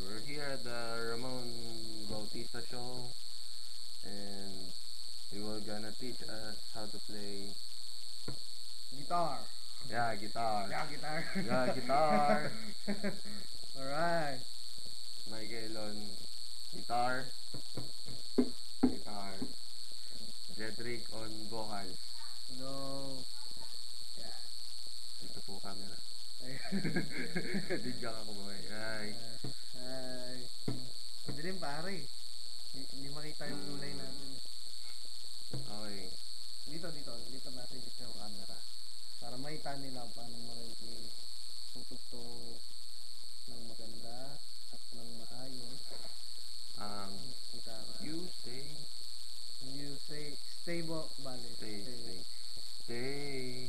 we're here at the Ramon Bautista show, and he will gonna teach us how to play Guitar. guitar. Yeah, guitar. Guitar. Alright. Michael on guitar. Jedrick on vocals. No. Yeah. Dito po camera. Bigyan ako boy. Ay. Ay. Dilim pare. Hindi makita yung kulay natin. Okay. Dito natin yung camera. Para makita nila paano mo rin tutugtog ng maganda at ng maayos. Gitara. You say stable, bale. stay.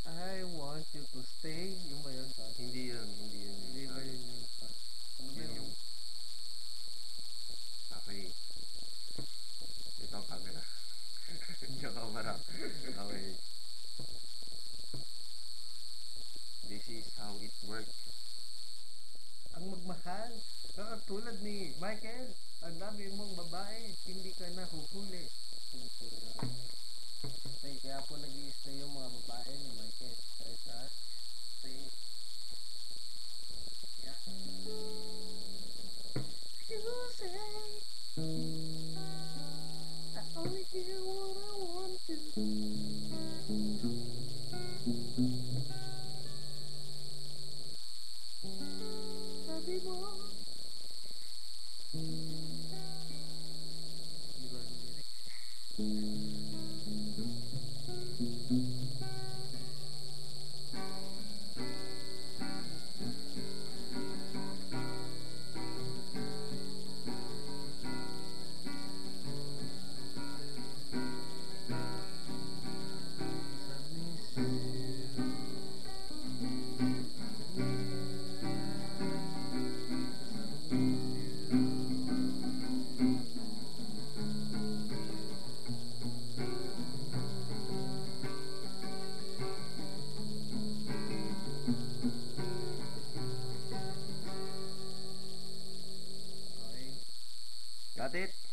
I want you to stay. Yung ba yun? Hindi yun. Hindi ba yun yun? Ano ba yun? Okay. Ito ang camera. Hindi ang camera. Okay. This is how it works. Ang magmahal. Katulad ni Michael, ang dami mong babae, hindi ka na huhuli. Kaya po nag-i-stay yung mga babae ni Michael. Kaya sa stay. Yeah. You say I only hear what I want to. Sabi mo. Di ba ang lyrics? Got it?